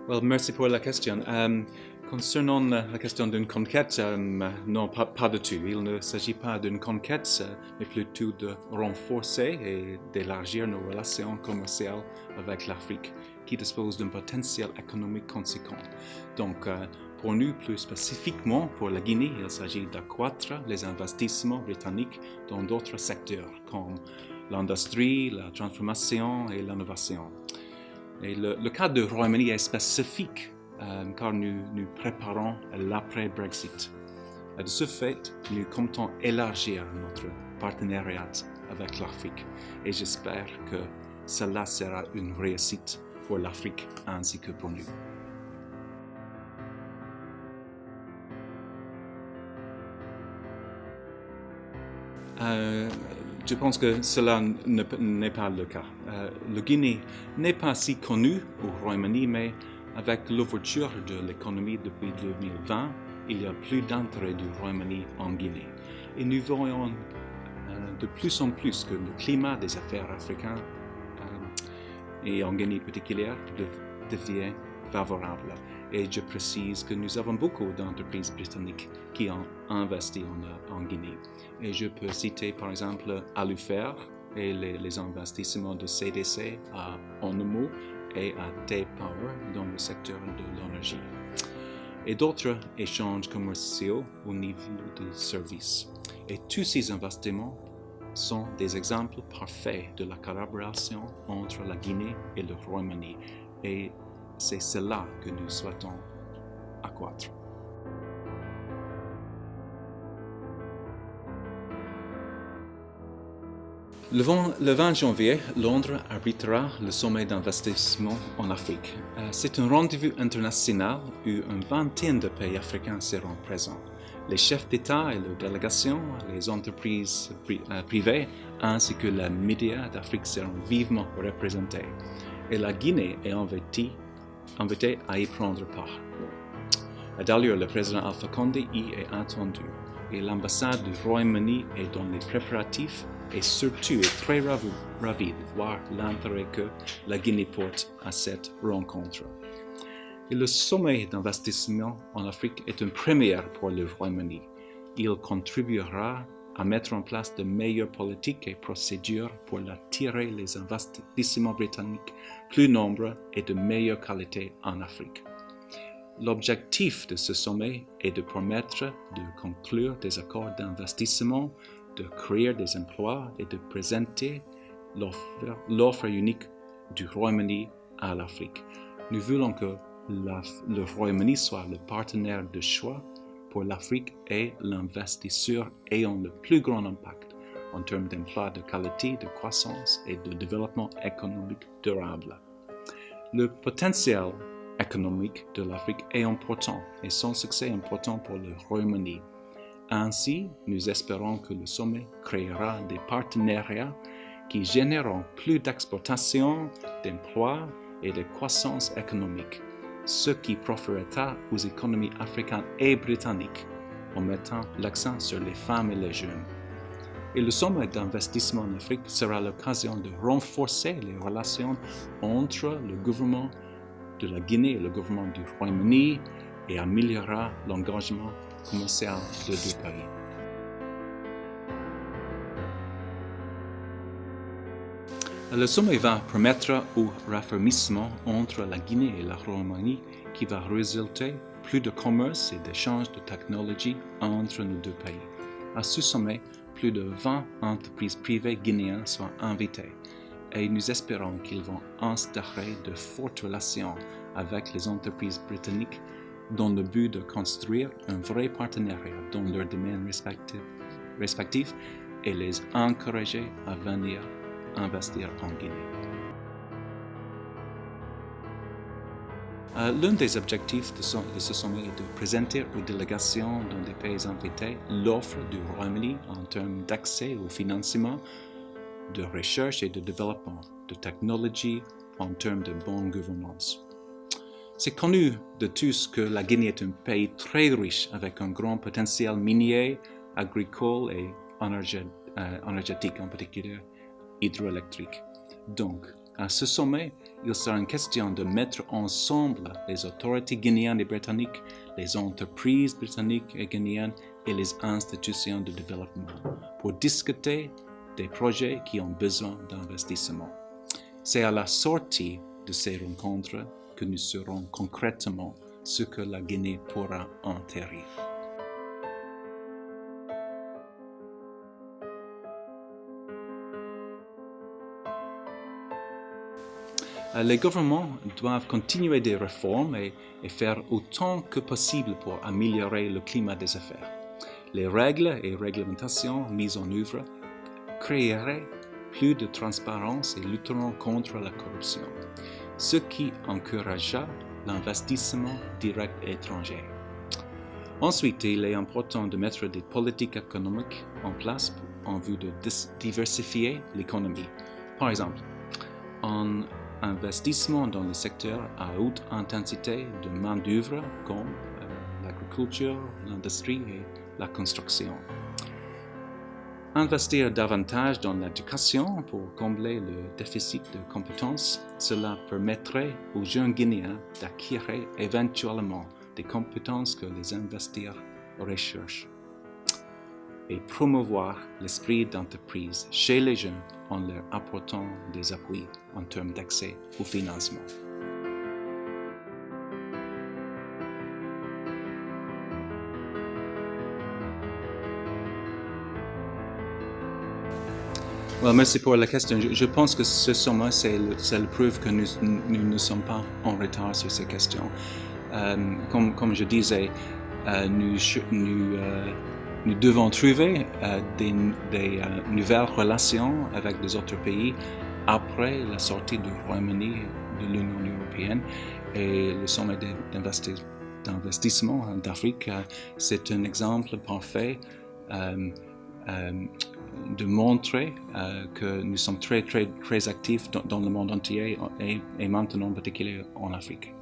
Merci pour la question. Concernant la question d'une conquête, non, pas du tout. Il ne s'agit pas d'une conquête, mais plutôt de renforcer et d'élargir nos relations commerciales avec l'Afrique, qui dispose d'un potentiel économique conséquent. Donc, pour nous, plus spécifiquement pour la Guinée, il s'agit d'accroître les investissements britanniques dans d'autres secteurs, comme l'industrie, la transformation et l'innovation. Et le cas du Royaume-Uni est spécifique car nous préparons l'après-Brexit. De ce fait, nous comptons élargir notre partenariat avec l'Afrique et j'espère que cela sera une réussite pour l'Afrique ainsi que pour nous. Je pense que cela n'est pas le cas. Le Guinée n'est pas si connu au Royaume-Uni, mais avec l'ouverture de l'économie depuis 2020, il y a plus d'intérêt du Royaume-Uni en Guinée. Et nous voyons de plus en plus que le climat des affaires africaines, et en Guinée particulière, devient favorable. Et je précise que nous avons beaucoup d'entreprises britanniques qui ont investi en Guinée. Et je peux citer par exemple Alufer et les investissements de CDC à Onemo et à T-Power dans le secteur de l'énergie. Et d'autres échanges commerciaux au niveau des services. Et tous ces investissements sont des exemples parfaits de la collaboration entre la Guinée et le Royaume-Uni. Et c'est cela que nous souhaitons accroître. Le 20 janvier, Londres abritera le sommet d'investissement en Afrique. C'est un rendez-vous international où une vingtaine de pays africains seront présents. Les chefs d'État et leurs délégations, les entreprises privées ainsi que les médias d'Afrique seront vivement représentés. Et la Guinée est invité à y prendre part. D'ailleurs, le président Alpha Condé y est attendu et l'ambassade du Royaume-Uni est dans les préparatifs et surtout est très ravi de voir l'intérêt que la Guinée porte à cette rencontre. Et le sommet d'investissement en Afrique est une première pour le Royaume-Uni. Il contribuera à mettre en place de meilleures politiques et procédures pour attirer les investissements britanniques plus nombreux et de meilleure qualité en Afrique. L'objectif de ce sommet est de permettre de conclure des accords d'investissement, de créer des emplois et de présenter l'offre unique du Royaume-Uni à l'Afrique. Nous voulons que le Royaume-Uni soit le partenaire de choix pour l'Afrique et l'investisseur ayant le plus grand impact en termes d'emplois de qualité, de croissance et de développement économique durable. Le potentiel économique de l'Afrique est important et son succès est important pour le Royaume-Uni. Ainsi, nous espérons que le sommet créera des partenariats qui généreront plus d'exportations, d'emplois et de croissance économique, ce qui profitera aux économies africaines et britanniques en mettant l'accent sur les femmes et les jeunes. Et le sommet d'investissement en Afrique sera l'occasion de renforcer les relations entre le gouvernement de la Guinée et le gouvernement du Royaume-Uni et améliorera l'engagement commercial des deux pays. Le sommet va permettre au raffermissement entre la Guinée et le Royaume-Uni qui va résulter plus de commerce et d'échanges de technologies entre nos deux pays. À ce sommet, plus de 20 entreprises privées guinéennes sont invitées et nous espérons qu'ils vont instaurer de fortes relations avec les entreprises britanniques dans le but de construire un vrai partenariat dans leurs domaines respectifs et les encourager à venir investir en Guinée. L'un des objectifs de ce sommet est de présenter aux délégations dans des pays invités l'offre du Royaume-Uni en termes d'accès au financement, de recherche et de développement, de technologie en termes de bonne gouvernance. C'est connu de tous que la Guinée est un pays très riche avec un grand potentiel minier, agricole et énergétique, en particulier hydroélectrique. Donc, À ce sommet, il sera une question de mettre ensemble les autorités guinéennes et britanniques, les entreprises britanniques et guinéennes et les institutions de développement pour discuter des projets qui ont besoin d'investissement. C'est à la sortie de ces rencontres que nous saurons concrètement ce que la Guinée pourra en tirer. Les gouvernements doivent continuer des réformes et faire autant que possible pour améliorer le climat des affaires. Les règles et réglementations mises en œuvre créeraient plus de transparence et lutteront contre la corruption, ce qui encouragera l'investissement direct étranger. Ensuite, il est important de mettre des politiques économiques en place en vue de diversifier l'économie. Par exemple, un investissement dans le secteur à haute intensité de main-d'œuvre comme l'agriculture, l'industrie et la construction. Investir davantage dans l'éducation pour combler le déficit de compétences, cela permettrait aux jeunes Guinéens d'acquérir éventuellement des compétences que les investisseurs recherchent et promouvoir l'esprit d'entreprise chez les jeunes en leur apportant des appuis en termes d'accès au financement. Well, merci pour la question. Je pense que ce sommet, c'est la preuve que nous ne sommes pas en retard sur ces questions. Comme je disais, nous devons trouver des nouvelles relations avec les autres pays après la sortie du Royaume-Uni de l'Union européenne. Et le sommet d'investissement d'Afrique, c'est un exemple parfait de montrer que nous sommes très actifs dans le monde entier et maintenant en particulier en Afrique.